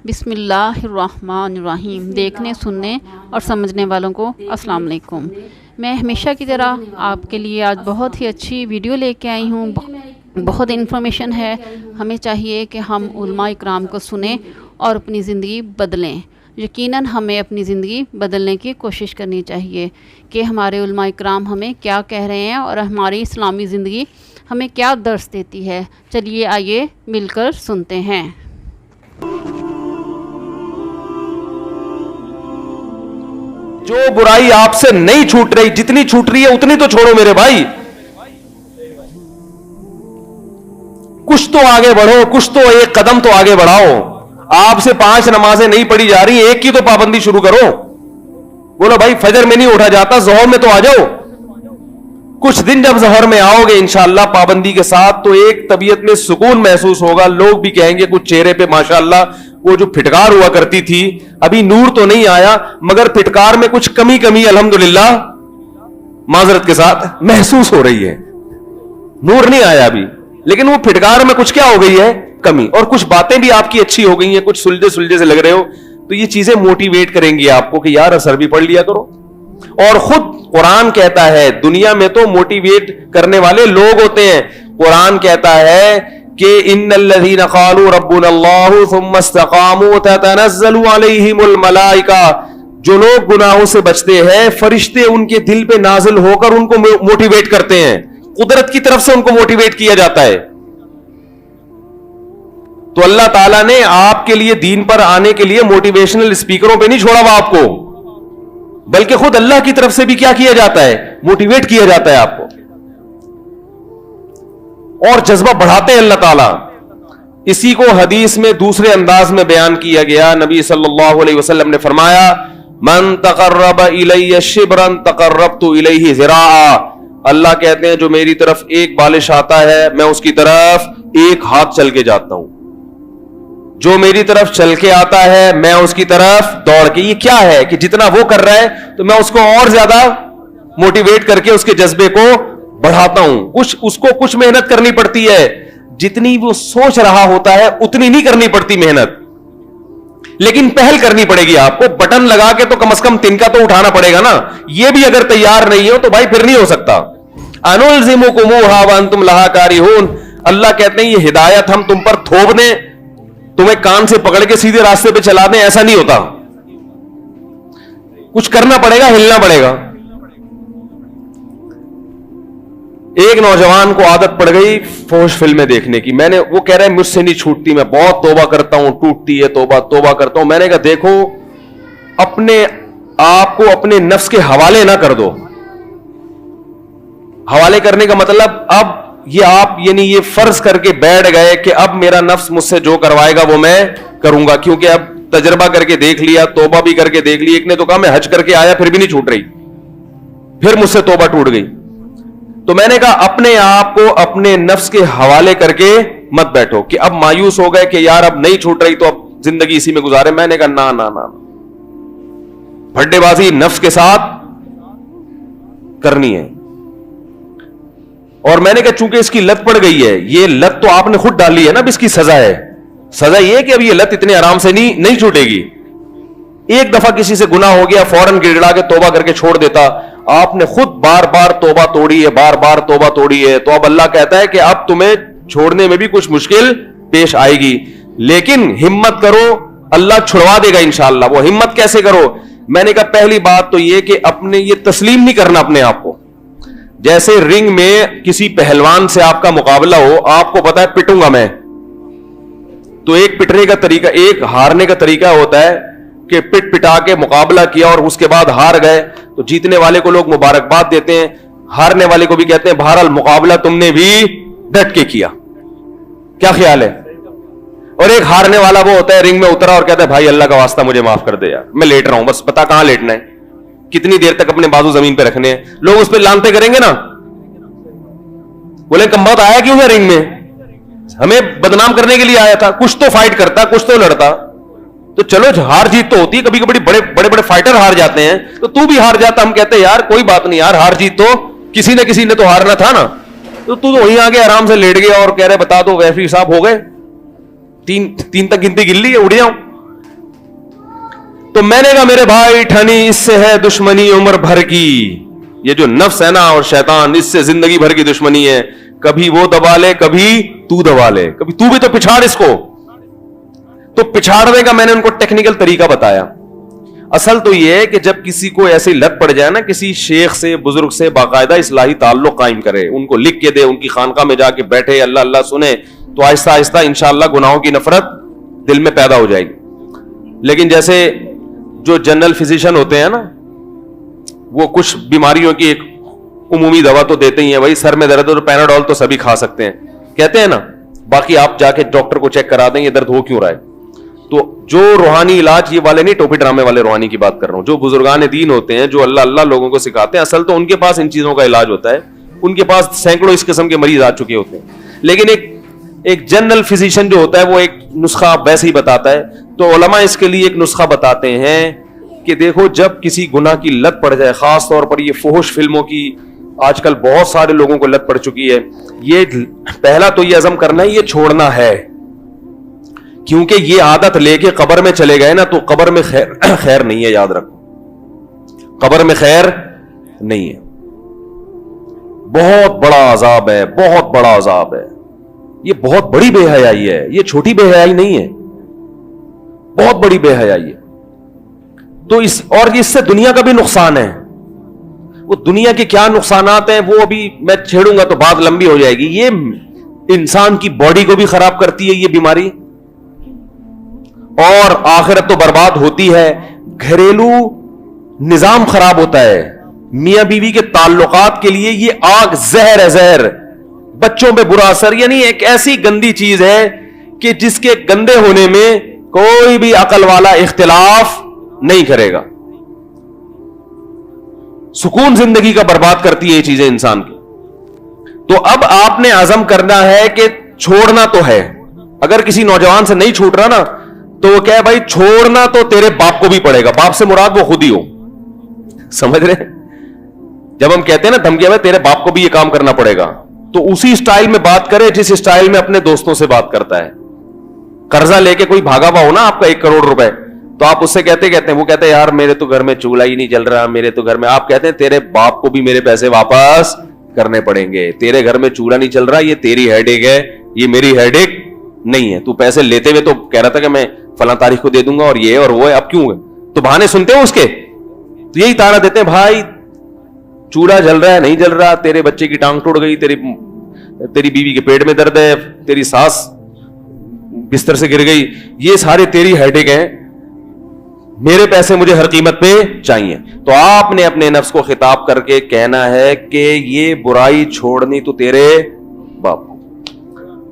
بسم اللہ الرحمن الرحیم۔ دیکھنے، سننے اور سمجھنے والوں کو السلام علیکم۔ میں ہمیشہ کی طرح آپ کے لیے آج بہت ہی اچھی ویڈیو لے کے آئی ہوں۔ بہت انفارمیشن ہے۔ ہمیں چاہیے کہ ہم علماء اکرام کو سنیں اور اپنی زندگی بدلیں۔ یقیناً ہمیں اپنی زندگی بدلنے کی کوشش کرنی چاہیے کہ ہمارے علماء اکرام ہمیں کیا کہہ رہے ہیں اور ہماری اسلامی زندگی ہمیں کیا درس دیتی ہے۔ چلیے آئیے مل کر سنتے ہیں۔ جو برائی آپ سے نہیں چھوٹ رہی، جتنی چھوٹ رہی ہے اتنی تو چھوڑو میرے بھائی۔ کچھ تو آگے بڑھو، کچھ تو ایک قدم تو آگے بڑھاؤ۔ آپ سے 5 نمازیں نہیں پڑھی جا رہی، ایک کی تو پابندی شروع کرو۔ بولو بھائی فجر میں نہیں اٹھا جاتا، ظہر میں تو آ جاؤ۔ کچھ دن جب ظہر میں آؤ گے انشاءاللہ پابندی کے ساتھ، تو ایک طبیعت میں سکون محسوس ہوگا۔ لوگ بھی کہیں گے کچھ چہرے پہ ماشاءاللہ وہ جو پھٹکار ہوا کرتی تھی، ابھی نور تو نہیں آیا مگر پھٹکار میں کچھ کمی الحمدللہ معذرت کے ساتھ محسوس ہو رہی ہے۔ نور نہیں آیا ابھی، لیکن وہ پھٹکار میں کچھ کیا ہو گئی ہے؟ کمی۔ اور کچھ باتیں بھی آپ کی اچھی ہو گئی ہیں، کچھ سلجھے سے لگ رہے ہو، تو یہ چیزیں موٹیویٹ کریں گی آپ کو کہ یار اثر بھی پڑھ لیا کرو۔ اور خود قرآن کہتا ہے، دنیا میں تو موٹیویٹ کرنے والے لوگ ہوتے ہیں۔ قرآن کہتا ہے کہ ان الذین قالوا ربنا اللہ ثم استقاموا تتنزل علیہم الملائکہ، جو لوگ گناہوں سے بچتے ہیں فرشتے ان کے دل پہ نازل ہو کر ان کو موٹیویٹ کرتے ہیں۔ قدرت کی طرف سے ان کو موٹیویٹ کیا جاتا ہے۔ تو اللہ تعالیٰ نے آپ کے لیے دین پر آنے کے لیے موٹیویشنل اسپیکروں پہ نہیں چھوڑا ہوا آپ کو، بلکہ خود اللہ کی طرف سے بھی کیا کیا جاتا ہے؟ موٹیویٹ کیا جاتا ہے آپ کو، اور جذبہ بڑھاتے ہیں اللہ تعالیٰ۔ اسی کو حدیث میں دوسرے انداز میں بیان کیا گیا۔ نبی صلی اللہ علیہ وسلم نے فرمایا من تقرب الی شبرا تقربت الیہ ذراعا، اللہ کہتے ہیں جو میری طرف ایک بالش آتا ہے میں اس کی طرف ایک ہاتھ چل کے جاتا ہوں، جو میری طرف چل کے آتا ہے میں اس کی طرف دوڑ کے۔ یہ کیا ہے کہ جتنا وہ کر رہا ہے تو میں اس کو اور زیادہ موٹیویٹ کر کے اس کے جذبے کو بڑھاتا ہوں۔ اس کو کچھ محنت کرنی پڑتی ہے، جتنی وہ سوچ رہا ہوتا ہے اتنی نہیں کرنی پڑتی محنت، لیکن پہل کرنی پڑے گی آپ کو۔ بٹن لگا کے تو کم از کم تنکا تو اٹھانا پڑے گا نا۔ یہ بھی اگر تیار نہیں ہو تو بھائی پھر نہیں ہو سکتا۔ انلزمکموھا وانتم لھا کارہون، اللہ کہتے ہیں یہ ہدایت ہم تم پر تھوپ دیں، تمہیں کان سے پکڑ کے سیدھے راستے پہ چلا دیں، ایسا نہیں ہوتا۔ کچھ کرنا پڑے گا، ہلنا پڑے گا۔ ایک نوجوان کو عادت پڑ گئی فحش فلمیں دیکھنے کی۔ وہ کہہ رہے ہیں مجھ سے نہیں چھوٹتی، میں بہت توبہ کرتا ہوں، ٹوٹتی ہے توبہ کرتا ہوں۔ میں نے کہا دیکھو اپنے آپ کو اپنے نفس کے حوالے نہ کر دو۔ حوالے کرنے کا مطلب اب یہ آپ یعنی یہ فرض کر کے بیٹھ گئے کہ اب میرا نفس مجھ سے جو کروائے گا وہ میں کروں گا، کیونکہ اب تجربہ کر کے دیکھ لیا، توبہ بھی کر کے دیکھ لی۔ ایک نے تو کہا میں حج کر کے آیا پھر بھی نہیں چھوٹ رہی، پھر مجھ سے توبہ ٹوٹ گئی۔ تو میں نے کہا اپنے آپ کو اپنے نفس کے حوالے کر کے مت بیٹھو کہ اب مایوس ہو گئے کہ یار اب نہیں چھوٹ رہی تو اب زندگی اسی میں گزارے۔ میں نے کہا نہ، بھڈے بازی نفس کے ساتھ کرنی ہے۔ اور میں نے کہا چونکہ اس کی لت پڑ گئی ہے، یہ لت تو آپ نے خود ڈالی ہے نا، اب اس کی سزا ہے۔ سزا یہ ہے کہ اب یہ لت اتنے آرام سے نہیں چھوٹے گی۔ ایک دفعہ کسی سے گناہ ہو گیا فوراً گڑگڑا کے توبہ کر کے چھوڑ دیتا، آپ نے خود بار بار توبہ توڑی ہے، تو اب اللہ کہتا ہے کہ اب تمہیں چھوڑنے میں بھی کچھ مشکل پیش آئے گی، لیکن ہمت کرو، اللہ چھڑوا دے گا انشاءاللہ۔ وہ ہمت کیسے کرو؟ میں نے کہا پہلی بات تو یہ کہ اپنے یہ تسلیم نہیں کرنا اپنے آپ کو۔ جیسے رنگ میں کسی پہلوان سے آپ کا مقابلہ ہو، آپ کو پتا ہے پٹوں گا میں، تو ایک پٹنے کا طریقہ، ایک ہارنے کا طریقہ ہوتا ہے کہ پٹا کے مقابلہ کیا اور اس کے بعد ہار گئے تو جیتنے والے کو لوگ مبارکباد دیتے ہیں، ہارنے والے کو بھی کہتے ہیں بہرحال مقابلہ تم نے بھی ڈٹ کے کیا۔ کیا خیال ہے؟ اور ایک ہارنے والا وہ ہوتا ہے رنگ میں اترا اور کہتا ہے بھائی اللہ کا واسطہ مجھے معاف کر دے یار، میں لیٹ رہا ہوں، بس پتا کہاں لیٹنا ہے، کتنی دیر تک اپنے بازو زمین پہ رکھنے ہیں۔ لوگ اس پہ لانتے کریں گے نا، بولے کم بہت آیا کیوں ہے رنگ میں؟ ہمیں بدنام کرنے کے لیے آیا تھا، کچھ تو فائٹ کرتا، کچھ تو لڑتا۔ تو چلو ہار جیت تو ہوتی ہے، کبھی کبھی بڑے فائٹر ہار جاتے ہیں، تو بھی ہار جاتا، ہم کہتے ہیں یار کوئی بات نہیں یار، ہار جیت تو کسی نے تو ہارنا تھا نا۔ تو وہیں آگے آرام سے لیٹ گیا اور کہہ رہے بتا دو ویفی صاحب ہو گئے، تین تک گنتی گن لی ہے، اڑ جاؤں۔ تو میں نے کہا میرے بھائی ٹھنی اس سے ہے دشمنی عمر بھر کی. یہ جو نفس ہے نا اور شیطان, اس سے زندگی بھر کی دشمنی ہے. کبھی وہ دبا لے, کبھی تو دبا لے, کبھی تو بھی تو پچھاڑ اس کو. تو پچھاڑنے کا میں نے ان کو ٹیکنیکل طریقہ بتایا. اصل تو یہ ہے کہ جب کسی کو ایسی لت پڑ جائے نا, کسی شیخ سے, بزرگ سے باقاعدہ اصلاحی تعلق قائم کرے, ان کو لکھ کے دے, ان کی خانقاہ میں جا کے بیٹھے, اللہ اللہ سنے, تو آہستہ آہستہ انشاءاللہ گناہوں کی نفرت دل میں پیدا ہو جائے گی. لیکن جیسے جو جنرل فزیشین ہوتے ہیں نا, وہ کچھ بیماریوں کی ایک عمومی دوا تو دیتے ہی ہیں, بھائی سر میں درد ہے تو پیناڈول تو سبھی کھا سکتے ہیں, کہتے ہیں نا, باقی آپ جا کے ڈاکٹر کو چیک کرا دیں یہ درد ہو کیوں رہا ہے. تو جو روحانی علاج, یہ والے نہیں ٹوپی ڈرامے والے روحانی کی بات کر رہا ہوں, جو بزرگان دین ہوتے ہیں, جو اللہ اللہ لوگوں کو سکھاتے ہیں, اصل تو ان کے پاس ان چیزوں کا علاج ہوتا ہے. ان کے پاس سینکڑوں اس قسم کے مریض آ چکے ہوتے ہیں. لیکن ایک جنرل فزیشین جو ہوتا ہے وہ ایک نسخہ ویسے ہی بتاتا ہے. تو علماء اس کے لیے ایک نسخہ بتاتے ہیں کہ دیکھو, جب کسی گناہ کی لت پڑ جائے, خاص طور پر یہ فحش فلموں کی آج کل بہت سارے لوگوں کو لت پڑ چکی ہے, یہ پہلا تو یہ عزم کرنا ہے یہ چھوڑنا ہے, کیونکہ یہ عادت لے کے قبر میں چلے گئے نا تو قبر میں خیر نہیں ہے. یاد رکھو, قبر میں خیر نہیں ہے, بہت بڑا عذاب ہے, بہت بڑا عذاب ہے. یہ بہت بڑی بے حیائی ہے, یہ چھوٹی بے حیائی نہیں ہے, بہت بڑی بے حیائی ہے. تو اس سے دنیا کا بھی نقصان ہے. وہ دنیا کے کیا نقصانات ہیں وہ ابھی میں چھیڑوں گا تو بات لمبی ہو جائے گی. یہ انسان کی باڈی کو بھی خراب کرتی ہے یہ بیماری, اور آخرت تو برباد ہوتی ہے. گھریلو نظام خراب ہوتا ہے, میاں بیوی کے تعلقات کے لیے یہ آگ زہر ہے, زہر. بچوں پہ برا اثر, یعنی ایک ایسی گندی چیز ہے کہ جس کے گندے ہونے میں کوئی بھی عقل والا اختلاف نہیں کرے گا. سکون زندگی کا برباد کرتی ہے یہ چیزیں انسان کی. تو اب آپ نے عزم کرنا ہے کہ چھوڑنا تو ہے. اگر کسی نوجوان سے نہیں چھوٹ رہا نا تو وہ کہے بھائی چھوڑنا تو تیرے باپ کو بھی پڑے گا. باپ سے مراد وہ خود ہی ہو, سمجھ رہے. جب ہم کہتے ہیں نا دھمکی, تیرے باپ کو بھی یہ کام کرنا پڑے گا, تو اسی سٹائل میں بات کرے جس سٹائل میں اپنے دوستوں سے بات کرتا ہے. قرضہ لے کے کوئی بھاگا ہوا ہو نا آپ کا 1 کروڑ روپے, تو آپ اس سے کہتے ہیں, وہ کہتے ہیں یار میرے تو گھر میں چولہا ہی نہیں جل رہا, میرے تو گھر میں, آپ کہتے ہیں تیرے باپ کو بھی میرے پیسے واپس کرنے پڑیں گے. تیرے گھر میں چولہا نہیں چل رہا, یہ تیری ہیڈ ایک ہے, یہ میری ہیڈ ایک نہیں ہے. تو پیسے لیتے ہوئے تو کہہ رہا تھا کہ میں فلاں تاریخ کو دے دوں گا اور یہ اور وہ ہے, اب کیوں ہے؟ تو بہانے سنتے ہو اس کے, تو یہی تانا دیتے ہیں بھائی چولہا جل رہا ہے نہیں جل رہا, تیرے بچے کی ٹانگ ٹوٹ گئی, تیری بیوی کے پیٹ میں درد ہے, تیری ساس بستر سے گر گئی, یہ سارے تیری ہیڈ ایک ہیں, میرے پیسے مجھے ہر قیمت پہ چاہیے. تو آپ نے اپنے نفس کو خطاب کر کے کہنا ہے کہ یہ برائی چھوڑنی تو تیرے باپ.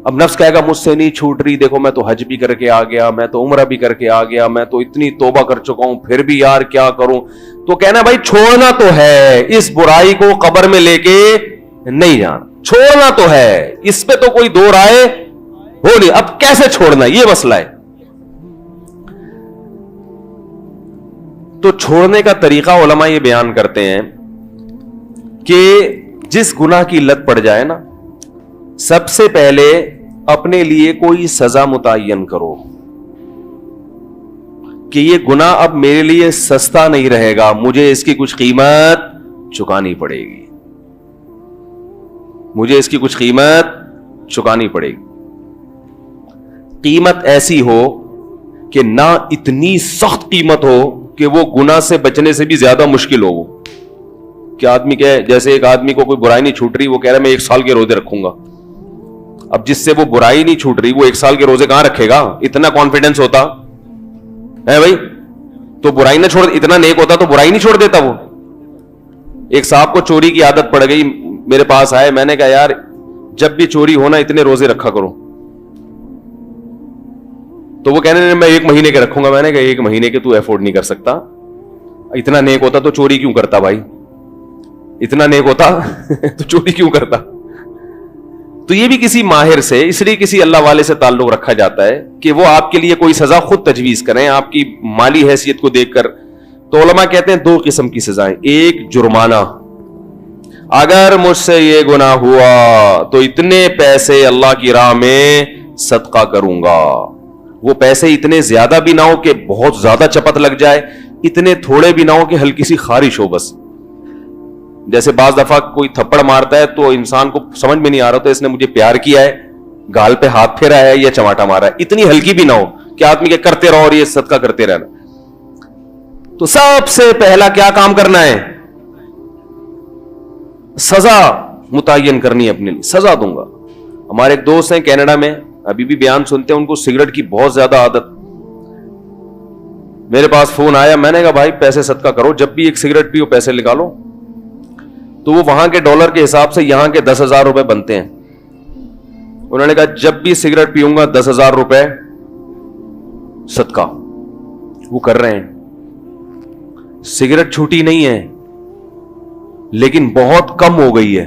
اب نفس کہے گا مجھ سے نہیں چھوٹ رہی, دیکھو میں تو حج بھی کر کے آ گیا, میں تو عمرہ بھی کر کے آ گیا, میں تو اتنی توبہ کر چکا ہوں, پھر بھی یار کیا کروں. تو کہنا بھائی چھوڑنا تو ہے, اس برائی کو قبر میں لے کے نہیں جانا, چھوڑنا تو ہے, اس پہ تو کوئی دو رائے ہو نہیں. اب کیسے چھوڑنا یہ مسئلہ ہے. تو چھوڑنے کا طریقہ علماء یہ بیان کرتے ہیں کہ جس گناہ کی لت پڑ جائے نا, سب سے پہلے اپنے لیے کوئی سزا متعین کرو کہ یہ گناہ اب میرے لیے سستا نہیں رہے گا, مجھے اس کی کچھ قیمت چکانی پڑے گی, مجھے اس کی کچھ قیمت چکانی پڑے گی. قیمت ایسی ہو کہ نہ اتنی سخت قیمت ہو کہ وہ گناہ سے بچنے سے بھی زیادہ مشکل ہو. کہ آدمی کہ جیسے ایک آدمی کو کوئی برائی نہیں چھوٹ رہی, وہ کہہ رہا ہے میں 1 سال کے روزے رکھوں گا. اب جس سے وہ برائی نہیں چھوٹ رہی وہ 1 سال کے روزے کہاں رکھے گا؟ اتنا کانفیڈنس ہوتا ہے بھائی تو برائی نہ چھوڑ, اتنا نیک ہوتا تو برائی نہیں چھوڑ دیتا. وہ ایک صاحب کو چوری کی عادت پڑ گئی, میرے پاس آئے, میں نے کہا یار جب بھی چوری ہونا اتنے روزے رکھا کرو. تو وہ کہنے میں 1 مہینے کے رکھوں گا. میں نے کہا 1 مہینے کے تو افورڈ نہیں کر سکتا, اتنا نیک ہوتا تو چوری کیوں کرتا بھائی, اتنا نیک ہوتا تو چوری کیوں کرتا. تو یہ بھی کسی ماہر سے, اس لیے کسی اللہ والے سے تعلق رکھا جاتا ہے کہ وہ آپ کے لیے کوئی سزا خود تجویز کریں آپ کی مالی حیثیت کو دیکھ کر. تو علماء کہتے ہیں 2 قسم کی سزائیں. ایک جرمانہ, اگر مجھ سے یہ گناہ ہوا تو اتنے پیسے اللہ کی راہ میں صدقہ کروں گا, वो पैसे इतने ज्यादा भी ना हो कि बहुत ज्यादा चपत लग जाए, इतने थोड़े भी ना हो कि हल्की सी खारिश हो बस। जैसे बाज दफा कोई थप्पड़ मारता है तो इंसान को समझ में नहीं आ रहा तो इसने मुझे प्यार किया है, गाल पे हाथ फेरा है या चमाटा मारा है, इतनी हल्की भी ना हो कि आदमी के करते रहो और ये सदका करते रहना। तो सबसे पहला क्या काम करना है? सजा मुतय्यन करनी है अपने लिए, सजा दूंगा। हमारे एक दोस्त हैं कनाडा में, अभी भी बयान सुनते हैं, उनको सिगरेट की बहुत ज्यादा आदत। मेरे पास फोन आया, मैंने कहा भाई पैसे सदका करो, जब भी एक सिगरेट पियो पैसे निकालो। तो वो वहां के डॉलर के हिसाब से यहां के 10,000 रुपए बनते हैं। उन्होंने कहा जब भी सिगरेट पीऊंगा 10,000 रुपए सदका। वो कर रहे हैं। सिगरेट छूटी नहीं है लेकिन बहुत कम हो गई है,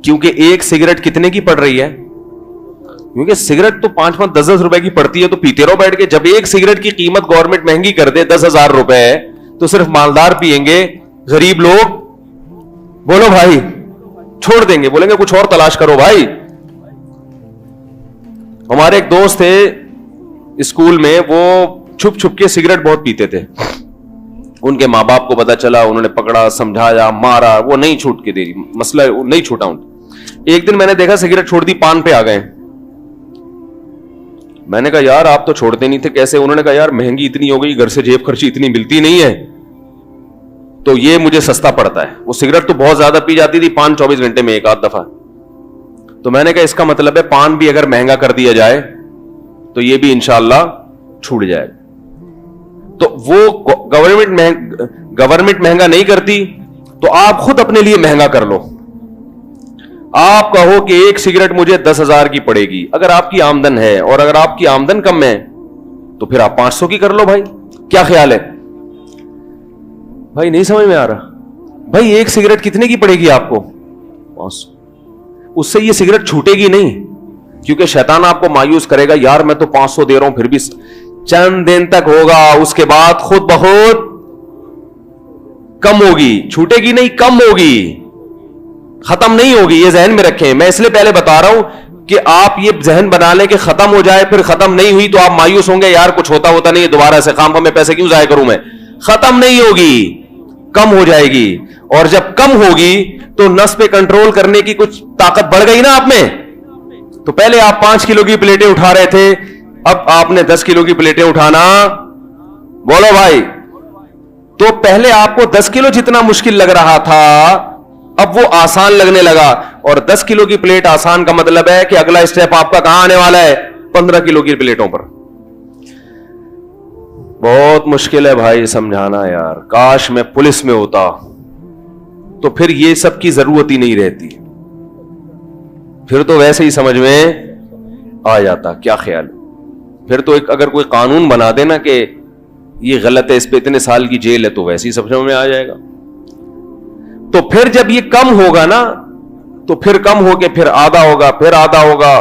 क्योंकि एक सिगरेट कितने की पड़ रही है? क्योंकि सिगरेट तो 5-5, 10-10 रुपए की पड़ती है, तो पीते रहो बैठ के। जब एक सिगरेट की कीमत गवर्नमेंट महंगी कर दे 10,000 रुपए, तो सिर्फ मालदार पिएंगे, गरीब लोग बोलो भाई छोड़ देंगे, बोलेंगे कुछ और तलाश करो भाई। हमारे एक दोस्त थे स्कूल में, वो छुप छुप के सिगरेट बहुत पीते थे। उनके माँ बाप को पता चला, उन्होंने पकड़ा, समझाया, मारा, वो नहीं छूट के दे, मसला नहीं छूटा उनका। एक दिन मैंने देखा सिगरेट छोड़ दी, पान पे आ गए। मैंने कहा यार आप तो छोड़ते नहीं थे, कैसे? उन्होंने कहा यार महंगी इतनी हो गई, घर से जेब खर्ची इतनी मिलती नहीं है, तो ये मुझे सस्ता पड़ता है। वो सिगरेट तो बहुत ज्यादा पी जाती थी, पान 24 घंटे में एक आध दफा। तो मैंने कहा इसका मतलब है पान भी अगर महंगा कर दिया जाए तो ये भी इंशाअल्लाह छूट जाएगा। तो वो गवर्नमेंट महंगा नहीं करती, तो आप खुद अपने लिए महंगा कर लो। आप कहो कि एक सिगरेट मुझे 10,000 की पड़ेगी, अगर आपकी आमदन है, और अगर आपकी आमदन कम है तो फिर आप 500 की कर लो भाई। क्या ख्याल है भाई? नहीं समझ में आ रहा भाई? एक सिगरेट कितने की पड़ेगी आपको? 500। उससे ये सिगरेट छूटेगी नहीं, क्योंकि शैतान आपको मायूस करेगा, यार मैं तो 500 दे रहा हूं, फिर भी चंद दिन तक होगा, उसके बाद खुद बहुत कम होगी। छूटेगी नहीं, कम होगी, खत्म नहीं होगी। ये जहन में रखें। मैं इसलिए पहले बता रहा हूं कि आप ये जहन बना लें कि खत्म हो जाए, फिर खत्म नहीं हुई तो आप मायूस होंगे, यार कुछ होता नहीं, दोबारा से खाम में पैसे क्यों जाया करूं मैं। खत्म नहीं होगी, कम हो जाएगी। और जब कम होगी तो नस पे कंट्रोल करने की कुछ ताकत बढ़ गई ना आप में। तो पहले आप 5 किलो की प्लेटें उठा रहे थे, अब आपने 10 किलो की प्लेटें उठाना, बोलो भाई। तो पहले आपको 10 किलो जितना मुश्किल लग रहा था, अब वो आसान लगने लगा। और 10 किलो की प्लेट आसान का मतलब है कि अगला स्टेप आपका कहां आने वाला है? 15 किलो की प्लेटों पर। बहुत मुश्किल है भाई समझाना यार। काश मैं पुलिस में होता तो फिर ये सब की जरूरत ही नहीं रहती, फिर तो वैसे ही समझ में आ जाता। क्या ख्याल? फिर तो एक अगर कोई कानून बना देना कि ये गलत है, इस पे इतने साल की जेल है, तो वैसे ही सब समझ में आ जाएगा। तो फिर जब ये कम होगा ना, तो फिर कम होके फिर आधा होगा, फिर आधा होगा,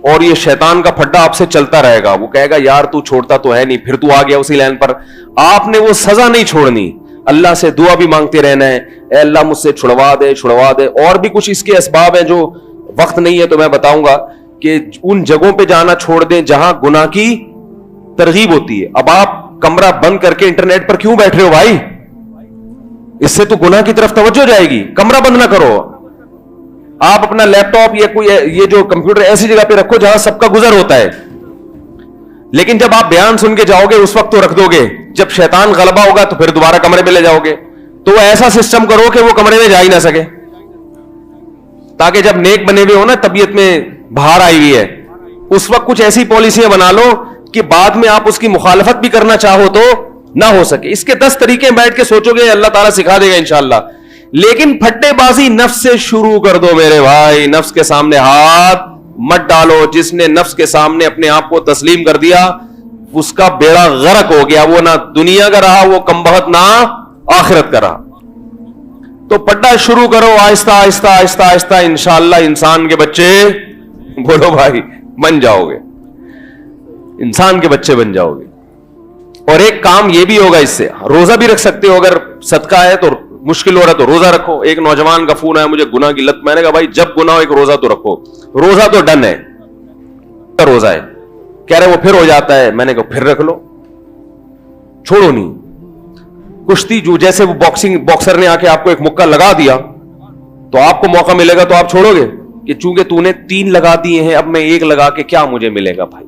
और ये शैतान का फड्डा आपसे चलता रहेगा। वो कहेगा यार तू छोड़ता तो है नहीं, फिर तू आ गया उसी लाइन पर। आपने वो सजा नहीं छोड़नी, अल्लाह से दुआ भी मांगते रहना है, ए अल्लाह मुझसे छुड़वा दे, छुड़वा दे। और भी कुछ इसके असबाब हैं जो वक्त नहीं है तो मैं बताऊंगा, कि उन जगहों पे जाना छोड़ दें जहां गुनाह की तरगीब होती है। अब आप कमरा बंद करके इंटरनेट पर क्यों बैठ रहे हो भाई? इससे तो गुनाह की तरफ तवज्जो जाएगी। कमरा बंद ना करो, आप अपना लैपटॉप या कोई ये जो कंप्यूटर ऐसी जगह पे रखो जहां सबका गुजर होता है। लेकिन जब आप बयान सुन के जाओगे उस वक्त तो रख दोगे, जब शैतान गलबा होगा तो फिर दोबारा कमरे में ले जाओगे। तो ऐसा सिस्टम करो कि वो कमरे में जा ही ना सके, ताकि जब नेक बने हुए हो ना, तबीयत में बाहर आई हुई है, उस वक्त कुछ ऐसी पॉलिसियां बना लो कि बाद में आप उसकी मुखालफत भी करना चाहो तो ना हो सके। इसके 10 तरीके बैठ के सोचोगे, अल्लाह ताला सिखा देगा इंशाअल्लाह। लेकिन फट्टेबाजी नफ्स से शुरू कर दो मेरे भाई। नफ्स के सामने हाथ मत डालो। जिसने नफ्स के सामने अपने आप को तस्लीम कर दिया, उसका बेड़ा गर्क हो गया। वो ना दुनिया का रहा, वो कमबख्त ना आखिरत का रहा। तो पढ़ना शुरू करो आहिस्ता आहिस्ता आहिस्ता आहिस्ता, इंशाअल्लाह इंसान के बच्चे, बोलो भाई, बन जाओगे, इंसान के बच्चे बन जाओगे। और एक काम ये भी होगा इससे, रोजा भी रख सकते हो। अगर सदका है तो मुश्किल हो रहा है तो रोजा रखो। एक नौजवान का फोन आया, मुझे गुनाह की लत। मैंने कहा भाई जब गुनाह हो एक रोजा तो रखो। रोजा तो डन है, रोजा है, कह रहे वो फिर हो जाता है। मैंने कहा फिर रख लो, छोड़ो नहीं। कुश्ती जो जैसे वो बॉक्सर ने आके आपको एक मुक्का लगा दिया तो आपको मौका मिलेगा तो आप छोड़ोगे कि चूंकि तूने 3 लगा दिए हैं अब मैं 1 लगा के क्या मुझे मिलेगा भाई,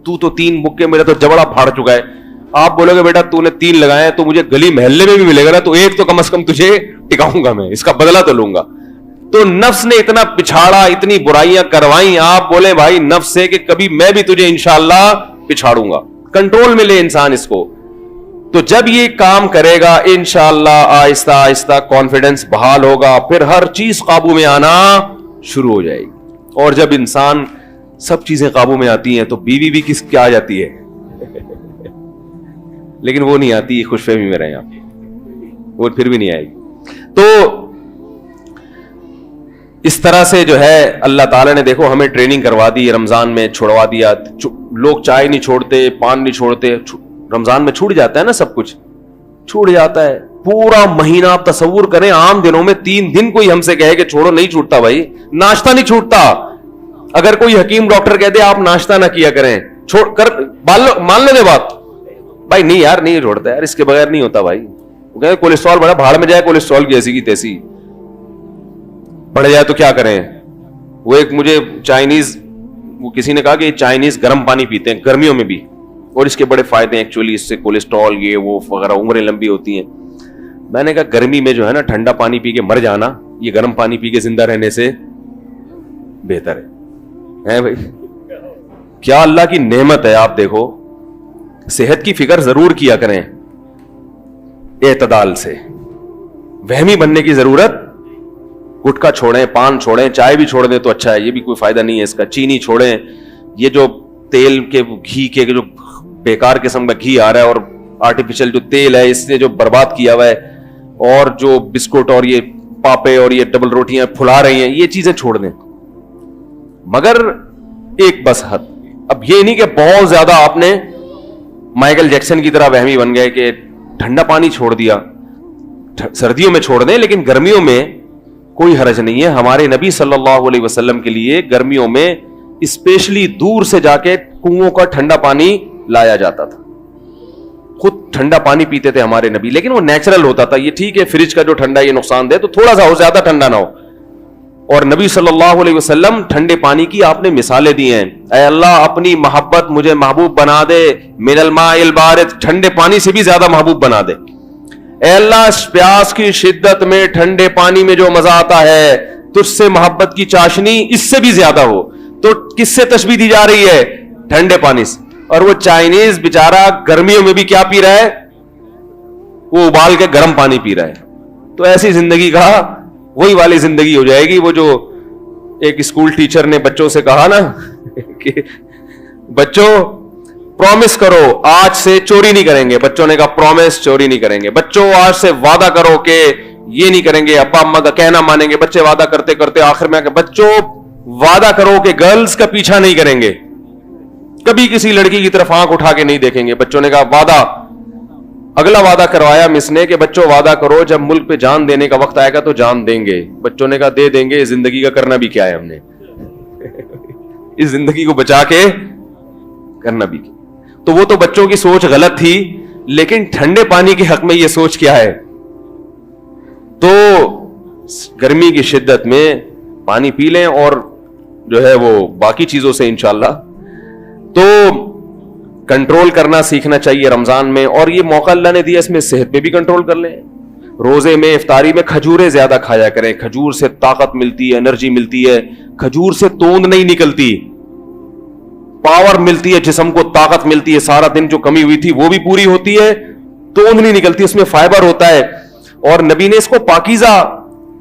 तू तो 3 मुक्के, मेरा तो जबड़ा फाड़ चुका है। आप बोलोगे बेटा तूने 3 लगाए तो मुझे गली मोहल्ले में भी मिलेगा ना, तो 1 तो कम से कम तुझे टिकाऊंगा, मैं इसका बदला तो लूंगा। तो नफ्स ने इतना पिछाड़ा, इतनी बुराइयां करवाई, आप बोले भाई नफ्स से कि कभी मैं भी तुझे इंशाअल्लाह पिछाड़ूंगा। कंट्रोल में ले इंसान इसको। तो जब ये काम करेगा इंशाअल्लाह आहिस्ता आहिस्ता कॉन्फिडेंस बहाल होगा, फिर हर चीज काबू में आना शुरू हो जाएगी। और जब इंसान सब चीजें काबू में आती हैं तो बीवी भी किस क्या आ जाती है लेकिन वो नहीं आती, खुशफहमी में रहे आप, वो फिर भी नहीं आएगी। तो इस तरह से जो है अल्लाह ताला ने देखो हमें ट्रेनिंग करवा दी, रमजान में छुड़वा दिया। लोग चाय नहीं छोड़ते, पान नहीं छोड़ते, रमजान में छूट जाता है ना, सब कुछ छूट जाता है। पूरा महीना आप तसव्वुर करें, आम दिनों में 3 दिन कोई हमसे कहे कि छोड़ो, नहीं छूटता भाई। नाश्ता नहीं छूटता। अगर कोई हकीम डॉक्टर कह दे आप नाश्ता ना किया करें, छोड़ कर मान लो दे बात, भाई नहीं यार नहीं छोड़ता यार, इसके बगैर नहीं होता भाई। वो कहते कोलेस्ट्रॉल बढ़ा, भाड़ में जाए कोलेस्ट्रॉल की ऐसी की तैसी, बढ़ जाए तो क्या करें। वो एक मुझे चाइनीज, वो किसी ने कहा कि चाइनीज गर्म पानी पीते हैं गर्मियों में भी, और इसके बड़े फायदे हैं एक्चुअली, इससे कोलेस्ट्रॉल ये वो वगैरह, उम्रें लंबी होती हैं। मैंने कहा गर्मी में जो है ना ठंडा पानी पी के मर जाना, ये गर्म पानी पी के जिंदा रहने से बेहतर है भाई। क्या अल्लाह की नेमत है। आप देखो, सेहत की फिक्र जरूर किया करें एतदाल से, वहमी बनने की जरूरत, गुटखा छोड़ें, पान छोड़ें, चाय भी छोड़ दें तो अच्छा है, ये भी कोई फायदा नहीं है इसका। चीनी छोड़ें, ये जो तेल के घी के जो बेकार किस्म का घी आ रहा है और आर्टिफिशियल जो तेल है इसने जो बर्बाद किया हुआ है, और जो बिस्कुट और ये पापे और ये डबल रोटियां फुला रही हैं, ये चीजें छोड़ दें, मगर एक बस हद। अब ये नहीं कि बहुत ज्यादा आपने माइकल जैक्सन की तरह वहमी बन गए कि ठंडा पानी छोड़ दिया। सर्दियों में छोड़ दें, लेकिन गर्मियों में कोई हरज नहीं है। हमारे नबी सल्लल्लाहु अलैहि वसल्लम के लिए गर्मियों में स्पेशली दूर से जाके कुओं का ठंडा पानी लाया जाता था, खुद ठंडा पानी पीते थे हमारे नबी, लेकिन वो नेचुरल होता था। ये ठीक है फ्रिज का जो ठंडा ये नुकसानदेह, तो थोड़ा सा हो, ज्यादा ठंडा ना हो। और नबी सल्लल्लाहु अलैहि वसल्लम ठंडे पानी की आपने मिसालें दी हैं। ऐ अल्लाह अपनी मोहब्बत मुझे महबूब बना दे, मिनल माइल बारिद, ठंडे पानी से भी ज्यादा महबूब बना दे। ऐ अल्लाह प्यास की शिद्दत में ठंडे पानी में जो मजा आता है, तुझसे मोहब्बत की चाशनी इससे भी ज्यादा हो। तो किससे तशबीह दी जा रही है? ठंडे पानी से। और वो चाइनीज बेचारा गर्मियों में भी क्या पी रहा है? वो उबाल के गर्म पानी पी रहा है। तो ऐसी जिंदगी का वही वाली जिंदगी हो जाएगी। वो जो एक स्कूल टीचर ने बच्चों से कहा ना कि बच्चों प्रॉमिस करो आज से चोरी नहीं करेंगे। बच्चों ने कहा प्रॉमिस चोरी नहीं करेंगे। बच्चों आज से वादा करो कि ये नहीं करेंगे, अब्बा अम्मा का कहना मानेंगे। बच्चे वादा करते करते आखिर में आके बच्चों वादा करो कि गर्ल्स का पीछा नहीं करेंगे, कभी किसी लड़की की तरफ आंख उठा के नहीं देखेंगे। बच्चों ने कहा वादा। अगला वादा करवाया मिस ने कि बच्चों वादा करो जब मुल्क पे जान देने का वक्त आएगा तो जान देंगे। बच्चों ने कहा दे देंगे, जिंदगी का करना भी क्या है हमने इस जिंदगी को बचा के करना भी क्या। तो वो तो बच्चों की सोच गलत थी, लेकिन ठंडे पानी के हक में ये सोच क्या है? तो गर्मी की शिद्दत में पानी पी लें और जो है वो बाकी चीजों से इंशाल्लाह तो कंट्रोल करना सीखना चाहिए रमजान में। और ये मौका अल्लाह ने दिया, इसमें सेहत पे भी कंट्रोल कर लें। रोजे में इफ्तारी में खजूरें ज्यादा खाया करें। खजूर से ताकत मिलती है, एनर्जी मिलती है। खजूर से तोंद नहीं निकलती, पावर मिलती है, जिस्म को ताकत मिलती है। सारा दिन जो कमी हुई थी वो भी पूरी होती है, तोंद नहीं निकलती, उसमें फाइबर होता है। और नबी ने इसको पाकीज़ा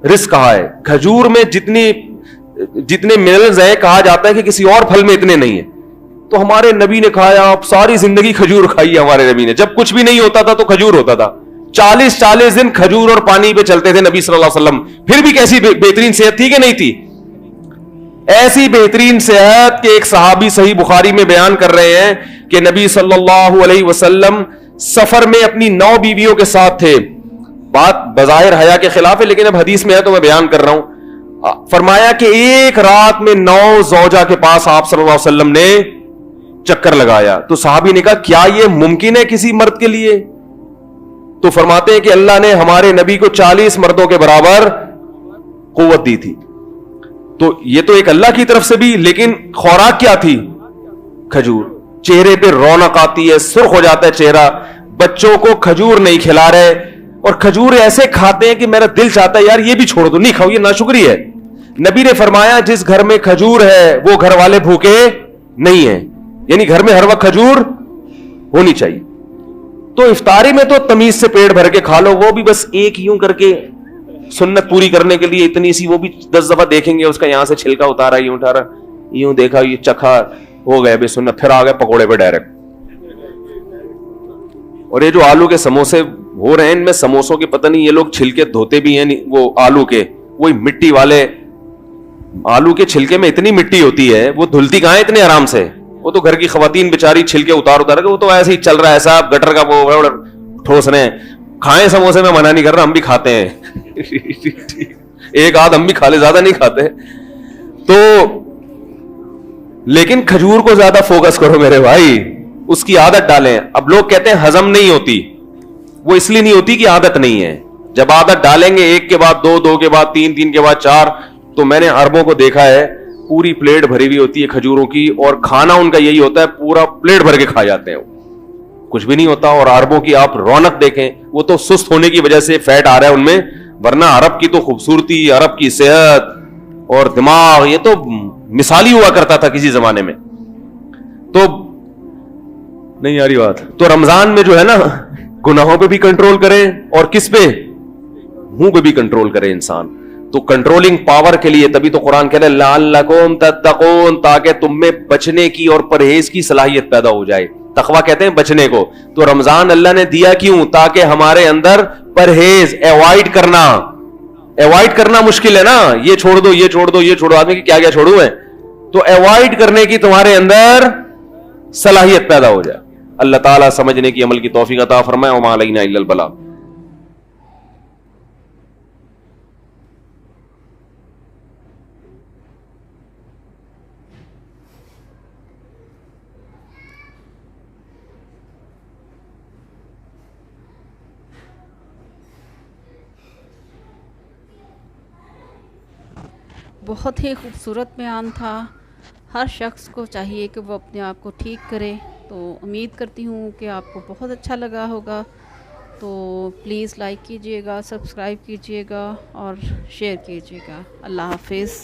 रिस्क कहा है। खजूर में जितने मिनरल्स हैं कहा जाता है कि किसी और फल में इतने नहीं है। तो हमारे नबी ने खाया, आप सारी जिंदगी खजूर खाई है हमारे नबी ने। जब कुछ भी नहीं होता था तो खजूर होता था। 40-40 दिन खजूर और पानी पे चलते थे नबी सल्लल्लाहु अलैहि वसल्लम। फिर भी कैसी बेहतरीन सेहत थी कि नहीं थी? ऐसी बेहतरीन सेहत कि एक सहाबी सही बुखारी में बयान कर रहे हैं कि नबी सल्लल्लाहु अलैहि वसल्लम सफर में अपनी 9 बीवियों के साथ थे। बात बज़ाहिर हया के खिलाफ है, लेकिन अब हदीस में है तो मैं बयान कर रहा हूं। फरमाया कि एक रात में 9 ज़ौजा के पास आप सल्लल्लाहु अलैहि वसल्लम ने चक्कर लगाया। तो साहबी ने कहा क्या ये मुमकिन है किसी मर्द के लिए? तो फरमाते हैं कि अल्लाह ने हमारे नबी को 40 मर्दों के बराबर कुव्वत दी थी। तो ये तो एक अल्लाह की तरफ से भी, लेकिन खुराक क्या थी? खजूर। चेहरे पे रौनक आती है, सुर्ख हो जाता है चेहरा। बच्चों को खजूर नहीं खिला रहे, और खजूर ऐसे खाते हैं कि मेरा दिल चाहता है यार ये भी छोड़ दो, नहीं खाओ, ये नाशुक्री है। नबी ने फरमाया जिस घर में खजूर है वो घर वाले भूखे नहीं है, यानी घर में हर वक्त खजूर होनी चाहिए। तो इफ्तारी में तो तमीज से पेट भर के खा लो, वो भी बस एक यूं करके सुन्नत पूरी करने के लिए इतनी सी, वो भी 10 दफा देखेंगे उसका यहां से छिलका उतारा, यूं उठारा, यूं देखा, ये चखा, हो गया बे सुन्नत, फिर आ गए पकोड़े पे डायरेक्ट। और ये जो आलू के समोसे हो रहे हैं, इनमें समोसों के पता नहीं ये लोग छिलके धोते भी हैं, वो आलू के, वही मिट्टी वाले आलू के छिलके में इतनी मिट्टी होती है, वो धुलती कहां है इतने आराम से? वो तो घर की खवातीन बेचारी छिलके उतार उतार के, वो तो ऐसे ही चल रहा है साहब, गटर का वो ठोस रहे हैं। खाएं समोसे, में मना नहीं कर रहा, हम भी खाते हैं एक आध हम भी खा ले, ज्यादा नहीं खाते। तो लेकिन खजूर को ज्यादा फोकस करो मेरे भाई, उसकी आदत डालें। अब लोग कहते हैं हजम नहीं होती, वो इसलिए नहीं होती कि आदत नहीं है। जब आदत डालेंगे, एक के बाद दो, दो के बाद तीन, तीन के बाद चार, तो मैंने अरबों को देखा है पूरी प्लेट भरी हुई होती है खजूरों की, और खाना उनका यही होता है, पूरा प्लेट भर के खा जाते हैं, कुछ भी नहीं होता। और अरबों की आप रौनक देखें, वो तो सुस्त होने की वजह से फैट आ रहा है उनमें, वरना अरब की तो खूबसूरती, अरब की सेहत और दिमाग, ये तो मिसाली हुआ करता था किसी जमाने में। तो नहीं आ रही बात। तो रमजान में जो है ना, गुनाहों पे भी कंट्रोल करें, और किस पे? मुंह पे भी कंट्रोल करे इंसान। तो कंट्रोलिंग पावर के लिए तभी तो कुरान कह रहा है लअल्लकुम तत्तकून, ताकि तुम में बचने की और परहेज की सलाहियत पैदा हो जाए। तकवा कहते हैं बचने को। तो रमजान अल्लाह ने दिया क्यों? ताकि हमारे अंदर परहेज, अवॉइड करना मुश्किल है ना, ये छोड़ दो, ये छोड़ दो, ये छोड़ो, आदमी की क्या क्या छोड़ू है, तो अवॉइड करने की तुम्हारे अंदर सलाहियत पैदा हो जाए। अल्लाह ताला समझने की, अमल की तौफीक अता फरमाए। वमा अलैना इल्लल बलाग। बहुत ही खूबसूरत बयान था। हर शख्स को चाहिए कि वो अपने आप को ठीक करे। तो उम्मीद करती हूँ कि आपको बहुत अच्छा लगा होगा। तो प्लीज़ लाइक कीजिएगा, सब्सक्राइब कीजिएगा और शेयर कीजिएगा। अल्लाह हाफिज़।